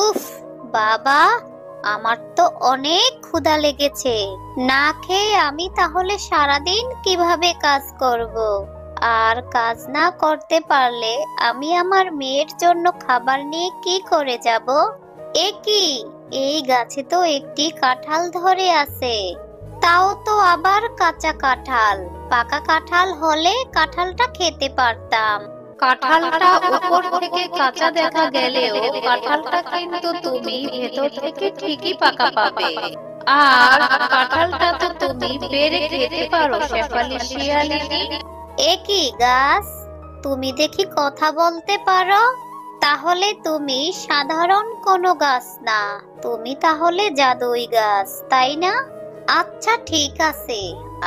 উফ বাবা, আমার তো অনেক ক্ষুধা লেগেছে। না খেয়ে আমি তাহলে সারাদিন কিভাবে কাজ করব? আর কাজ না করতে পারলে আমি আমার মেয়ের জন্য খাবার নিয়ে কি করে যাব? এ কি, এই গাছে তো একটি কাঁঠাল ধরে আছে, তাও তো আবার কাঁচা কাঁঠাল। পাকা কাঁঠাল হলে কাঁঠালটা খেতে পারতাম। কাঁঠালটা উপর থেকে কাঁচা দেখা গেলেও কাঁঠালটা কিন্তু তুমি ভেতর থেকে ঠিকই পাকা পাবে। আর কাঁঠালটা তো তুমি পেড়ে খেতে পারো শেফালি শিয়ালিনী। এ কি গাছ, তুমি দেখি কথা বলতে পারো? তাহলে তুমি সাধারণ কোনো গাছ না, তুমি তাহলে জাদুই গাছ, তাই না? আচ্ছা ঠিক আছে,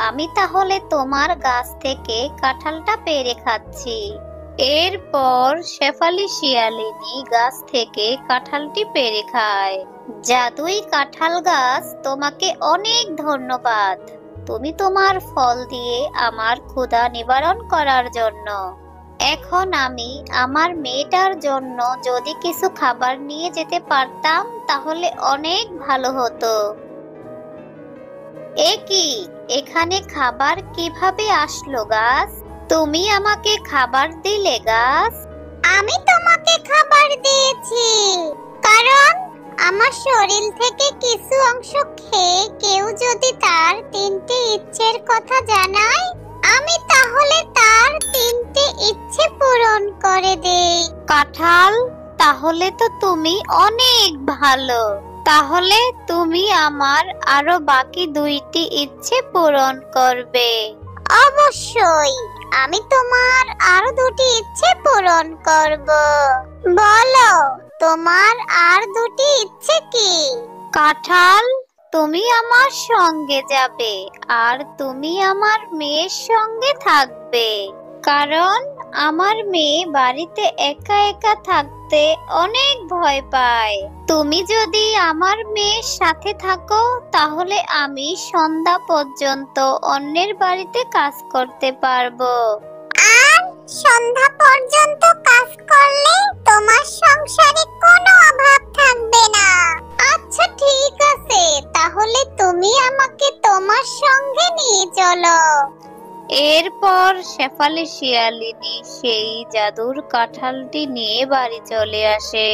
আমি তাহলে তোমার গাছ থেকে কাঁঠালটা পেড়ে খাচ্ছি। এরপর শেফালি শিয়ালিনী গাছ থেকে কাঁঠালটি পেড়ে খায়। জাদুই কাঁঠাল গাছ, তোমাকে অনেক ধন্যবাদ। তুমি তোমার ফল দিয়ে আমার ক্ষুধা নিবারণ করার জন্য। এখন আমি আমার মেয়েটার জন্য যদি কিছু খাবার নিয়ে যেতে পারতাম তাহলে অনেক ভালো হতো। এ কি, এখানে খাবার কিভাবে আসলো গাছ? তুমি আমাকে খাবার দিলে গাছ? আমি তোমাকে খাবার দিয়েছি, কারণ আমার শরীর থেকে কিছু অংশ খেয়ে কেউ যদি তার 3টি ইচ্ছের কথা জানায়, আমি তাহলে তার 3টি ইচ্ছে পূরণ করে দেই। কাঁঠাল, তাহলে তো তুমি অনেক ভালো। তাহলে তুমি আমার আরো বাকি 2টি ইচ্ছে পূরণ করবে। অবশ্যই, আমি তোমার আরো 2টি ইচ্ছে পূরণ করব। বলো, তোমার আর 2টি ইচ্ছে কি? কাঁঠাল, তুমি আমার সঙ্গে যাবে আর তুমি আমার মেয়ের সঙ্গে থাকবে, কারণ আমার মেয়ে বাড়িতে একা একা থাকতে অনেক ভয় পায়। তুমি যদি আমার মেয়ের সাথে থাকো তাহলে আমি সন্ধ্যা পর্যন্ত অন্যের বাড়িতে কাজ করতে পারবো। আর সন্ধ্যা পর্যন্ত কাজ করলে তোমার সংসারে কোনো অভাব থাকবে না। আচ্ছা ঠিক আছে, তাহলে তুমি আমাকে তোমার সঙ্গে নিয়ে চলো। এরপর শেফালি শিয়ালিনী সেই জাদুর কাঁঠালটি নিয়ে বাড়ি চলে আসে।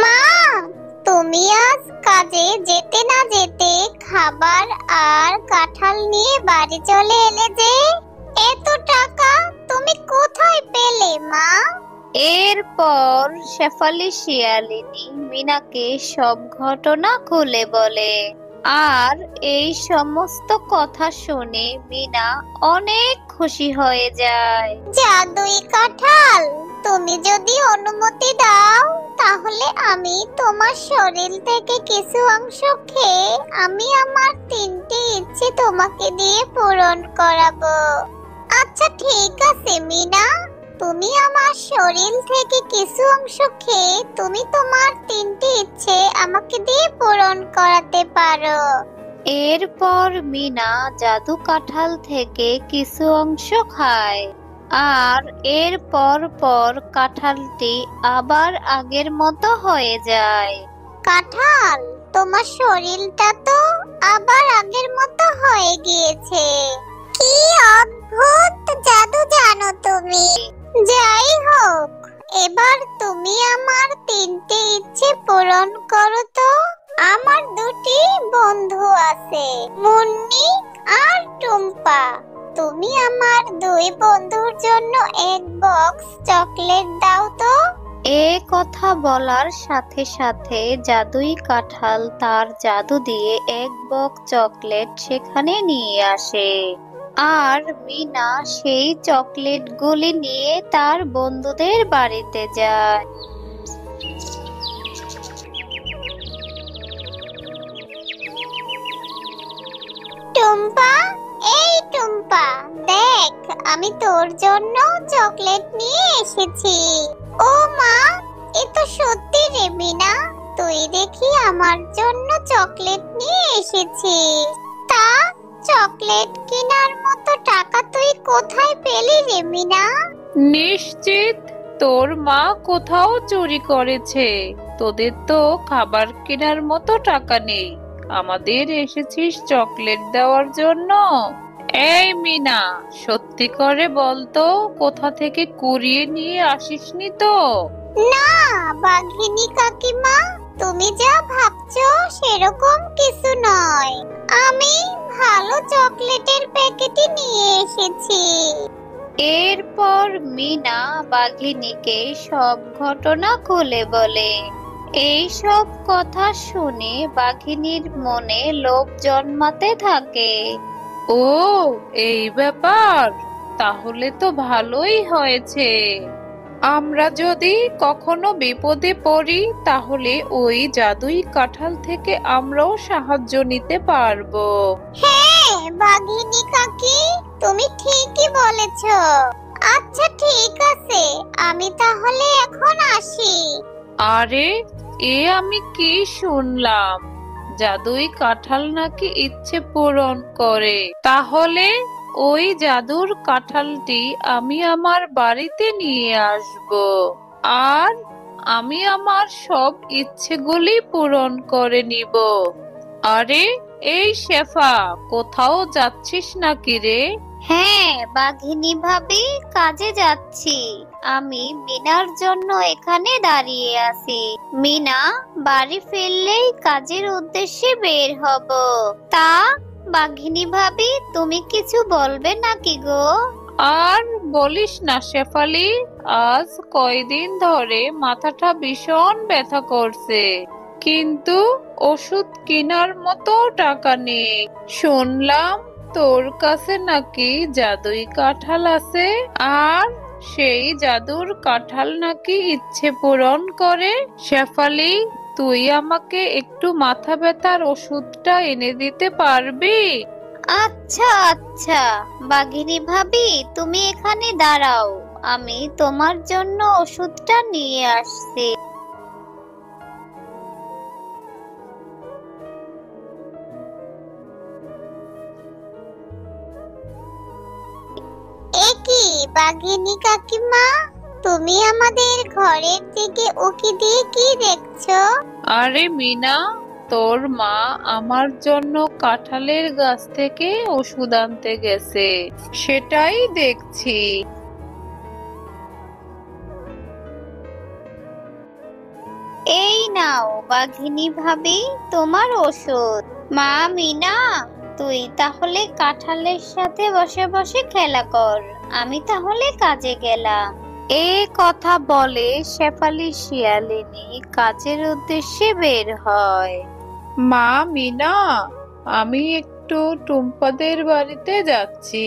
মা, তুমি আজ কাজে যেতে না যেতে খাবার আর কাঁঠাল নিয়ে বাড়ি চলে এলে যে? এত টাকা তুমি কোথায় পেলে মা? এরপর শেফালি শিয়ালিনী মিনাকে সব ঘটনা খুলে বলে। আর এই সমস্ত কথা শুনে মিনা অনেক খুশি হয়ে যায়। জাদুই কাঁঠাল, তুমি যদি অনুমতি দাও তাহলে আমি তোমার শরীর থেকে কিছু অংশ খেয়ে আমি আমার 3টি ইচ্ছে তোমাকে দিয়ে পূরণ করাবো। আচ্ছা ঠিক আছে মিনা, তুমি আমার শরীর থেকে কিছু অংশ খেয়ে তুমি তোমার 3টি ইচ্ছে আমাকে দিয়ে পূরণ করাতে পারো। এরপর মিনা জাদু কাঁঠাল থেকে কিছু অংশ খায় আর এরপর পর কাঁঠালটি আবার আগের মতো হয়ে যায়। কাঁঠাল, তোমার শরীরটা তো আবার আগের মতো হয়ে গিয়েছে। কি অদ্ভুত জাদু জানো তুমি। যাই হোক, এবার তুমি আমার 3টি ইচ্ছে পূরণ করো তো। আমার 2টি বন্ধু আছে, মুন্নি আর টুম্পা। তুমি আমার 2 বন্ধুর জন্য 1 বক্স চকলেট দাও তো। এ কথা বলার সাথে সাথে জাদুই কাঁঠাল তার জাদু দিয়ে 1 বক্স চকলেট সেখানে নিয়ে আসে। আর মিনা সেই চকলেটগুলি নিয়ে তার বন্ধুদের বাড়িতে যায়। টুম্পা, এই টুম্পা, দেখ আমি তোর জন্য চকলেট নিয়ে এসেছি। ও মা, এ তো সত্যি রে মিনা, তুই দেখি আমার জন্য চকলেট নিয়ে এসেছিস। তা চকলেট কেনার মতো টাকা তুই কোথায় পেলি রে মিনা? নিশ্চিত তোর মা কোথাও চুরি করেছে। তোদের তো খাবার কেনার মতো টাকা নেই, আমাদের এসেছিস চকলেট দেওয়ার জন্য? এই মিনা, সত্যি করে বলতো কোথা থেকে কুড়িয়ে নিয়ে আসিসনি তো? না বাঘিনী কাকিমা, তুমি যা ভাবছো সেরকম কিছু নয়। আমি ভালো চকলেটের প্যাকেটই নিয়ে এসেছি। এরপর মিনা বাঘিনীকে সব ঘটনা খুলে বলে। এই সব কথা শুনে বাঘিনীর মনে লোভ জন্মাতে থাকে। ও, এই ব্যাপার, তাহলে তো ভালোই হয়েছে। আমরা যদি কখনো বিপদে পড়ি তাহলে ওই জাদুই কাঁঠাল থেকে আমরাও সাহায্য নিতে পারবো। হ্যাঁ বাঘিনী কাকি, তুমি ঠিকই বলেছো। আচ্ছা ঠিক আছে, আমি তাহলে এখন আসি। আরে, এ আমি কি শুনলাম? জাদুই কাঁঠাল নাকি ইচ্ছে পূরণ করে? তাহলে ওই জাদুর কাঁঠালটি আমি আমার বাড়িতে নিয়ে আসব, আর আমি আমার সব ইচ্ছেগুলি পূরণ করে নিব। আরে, এই শেফা, কোথাও যাচ্ছিস নাকি রে? হ্যাঁ বাঘিনী ভাবি, কাজে যাচ্ছি। আমি মিনার জন্য এখানে দাঁড়িয়ে আছি। মিনা বাড়ি ফিরলেই কাজের উদ্দেশ্যে বের হব। তা বাঘিনী ভাবি, তুমি কিছু বলবে নাকি গো? আর বলিস না শেফালি, আজ কয়দিন ধরে মাথাটা ভীষণ ব্যথা করছে, কিন্তু ওষুধ কেনার মতো টাকা নেই। শুনলাম তোর কাছে নাকি জাদুই কাঁঠাল আছে, আর সেই জাদুর কাঁঠাল নাকি ইচ্ছে পূরণ করে। শেফালি, তুই আমাকে একটু মাথা ব্যথার ওষুধটা এনে দিতে পারবি? আচ্ছা আচ্ছা বাঘিনী ভাবি, তুমি এখানে দাঁড়াও, আমি তোমার জন্য ওষুধটা নিয়ে আসছি। একি বাঘিনী কাকিমা, তুমি আমাদের ঘরের দিকে উকি দিয়ে কি দেখছো? আরে মিনা, তোর মা আমার জন্য কাঁঠালের গাছ থেকে ওষুধ আনতে গেছে, সেটাই দেখছি। এই নাও বাঘিনী ভাবি, তোমার ওষুধ। মা মিনা, তুই তাহলে কাঁঠালের সাথে বসে বসে খেলা কর, আমি তাহলে কাজে গেলাম। এই কথা বলে শেফালি শিয়ালিনী কাজের উদ্দেশ্যে বের হয়। মা মিনা, আমি একটু টুম্পাদের বাড়িতে যাচ্ছি,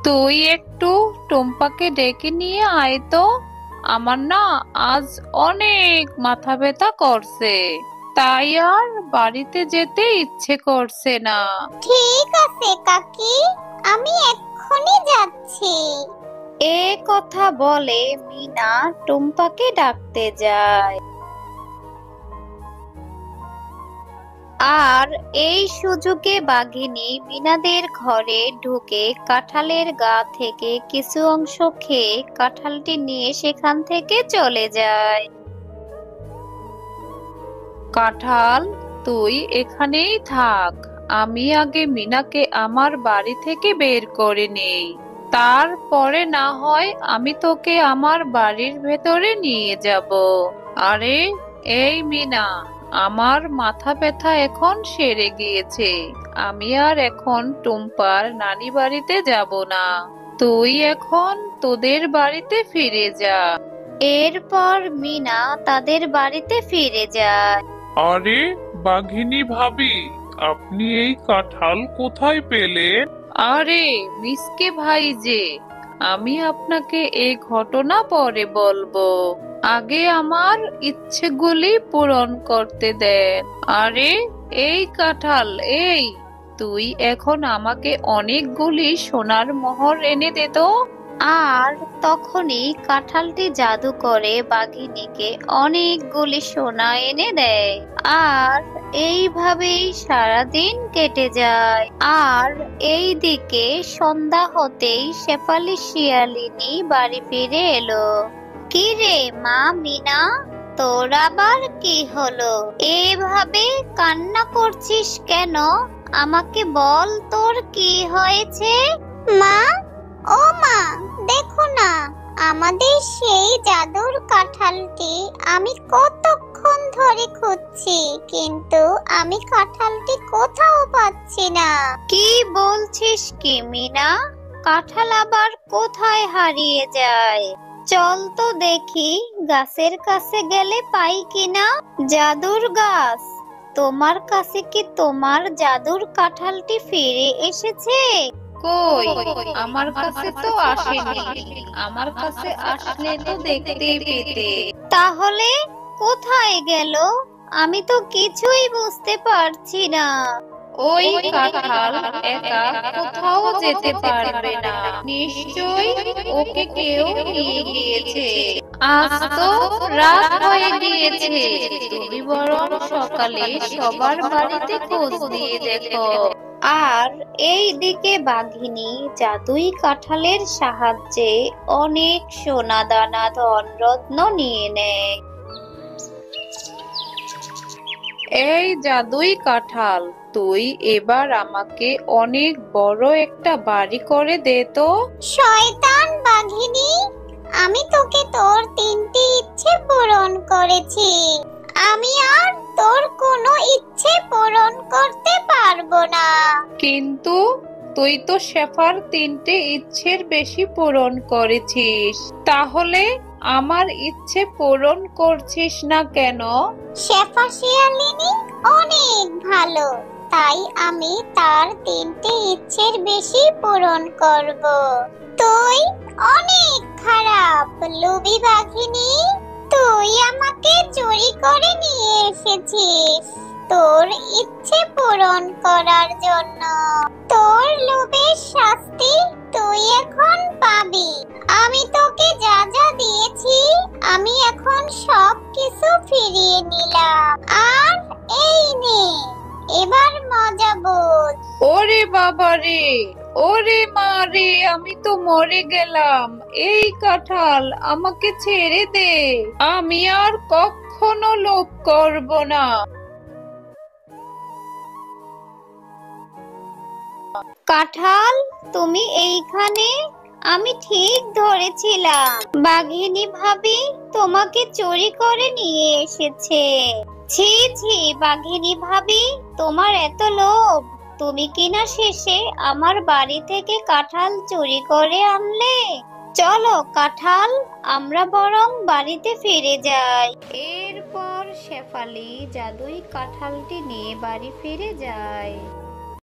তুই একটু টুম্পাকে ডেকে নিয়ে আয় তো। আমার না আজ অনেক মাথা ব্যথা করছে, তাই আর বাড়িতে যেতে ইচ্ছে করছে না। ঠিক আছে কাকি, আমি এক্ষুনি যাচ্ছি। এ কথা বলে মিনা টুম্পাকে ডাকতে যায়। আর এই সুযোগে বাঘিনী মিনাদের ঘরে ঢুকে কাঁঠালের গা থেকে কিছু অংশ খেয়ে কাঁঠালটি নিয়ে সেখান থেকে চলে যায়। কাঁঠাল, তুই এখানেই থাক, আমি আগে মিনাকে আমার বাড়ি থেকে বের করে নেই, তারপরে না হয় আমি তোকে আমার বাড়ির ভেতরে নিয়ে যাব। আরে এই মিনা, আমার মাথা ব্যথা এখন সেরে গিয়েছে, আমি আর এখন টুম্পার নানি বাড়িতে যাব না, তুই এখন তোদের বাড়িতে ফিরে যা। এরপর মিনা তাদের বাড়িতে ফিরে যায়। আরে বাঘিনী ভাবি, আপনি এই কাঁঠাল কোথায় পেলেন? আরে মিসকে ভাই যে, আমি আপনাকে এই ঘটনা পরে বলবো, আগে আমার ইচ্ছেগুলি পূরণ করতে দেন। আরে এই কাঁঠাল, এই তুই এখন আমাকে অনেকগুলি সোনার মোহর এনে দে তো। আর তখনই কাঁঠালটি জাদু করে বাঘিনীকে অনেকগুলি সোনা এনে দেয়। আর এইভাবেই সারাদিন কেটে যায়। আর এইদিকে সন্ধ্যা হতেই শেফালি শিয়ালিনী বাড়ি ফিরে এলো। কি রে মা মিনা, তোর আবার কি হলো? এভাবে কান্না করছিস কেন? আমাকে বল, তোর কি হয়েছে? মা, ও মা, দেখো না, আমাদের সেই জাদুর কাঁঠালটি আমি কতক্ষণ ধরে খুঁজছি, কিন্তু আমি কাঁঠালটি কোথাও পাচ্ছি না। কি বলছিস কি মিনা? কাঁঠাল আবার কোথায় হারিয়ে যায়? চল তো দেখি, গাছের কাছে গেলে পাই কিনা। জাদুর গাছ, তোমার কাছে কি তোমার জাদুর কাঁঠালটি ফিরে এসেছে? কই, আমার কাছে তো আসেনি। আমার কাছে আসলে তো দেখতেই পেতে। তাহলে কোথায় গেল? আমি তো কিছুই বুঝতে পারছি না। ওই কাঁঠাল একা কোথাও যেতে পারবে না, নিশ্চয়ই ওকে কেউ নিয়ে গিয়েছে। আজ তো রাত হয়ে গিয়েছে, তুমি বরং সকালে সবার বাড়িতে খোঁজ দিয়ে দেখো। আর এই দিকে বাঘিনী জাদুই কাঁঠালের সাহায্যে অনেক সোনা দানা ধনরত্ন নিয়ে নেয়। এই জাদুই কাঁঠাল, তুই এবার আমাকে অনেক বড় একটা বাড়ি করে দে তো। শয়তান বাঘিনী, আমি তোকে তোর 3টি ইচ্ছে পূরণ করেছি, আমি আর তোর কোনো ইচ্ছে পূরণ করতে পারবো না। কিন্তু তুই তো শেফার 3টে ইচ্ছের বেশি পূরণ করেছিস, তাহলে আমার ইচ্ছে পূরণ করছিস না কেন? শেফা শিয়ালিনী অনেক ভালো, তাই আমি তার 3টে ইচ্ছের বেশি পূরণ করব। তুই অনেক খারাপ লোভী বাঘিনী, তুই আমাকে চুরি করে নিয়ে এসেছিস তোর ইচ্ছে পূরণ করার জন্য। তোর লোভের শাস্তি তুই এখন পাবি। আমি তোকে যা যা দিয়েছি, আমি এখন সব কিছু ফিরিয়ে নিলাম। আর এই নে, এবার মজা বোঝ। ওরে বাবা রে, ওরে মা রে, আমি তো মরে গেলাম। এই কাঁঠাল, আমাকে ছেড়ে দে, আমি আর কখনো লোভ করব না। কাঁঠাল, তুমি এইখানে? আমি ঠিক ধরেছিলাম, বাঘিনী ভাবি তোমাকে চুরি করে নিয়ে এসেছে। ছি ছি বাঘিনী ভাবি, তোমার এত লোভ! তুমি কিনা শেষে আমার বাড়ি থেকে কাঁঠাল চুরি করে আনলে। চলো কাঁঠাল, আমরা বরং বাড়িতে ফিরে যাই। এরপর শেফালি জাদুই কাঁঠালটি নিয়ে বাড়ি ফিরে যায়।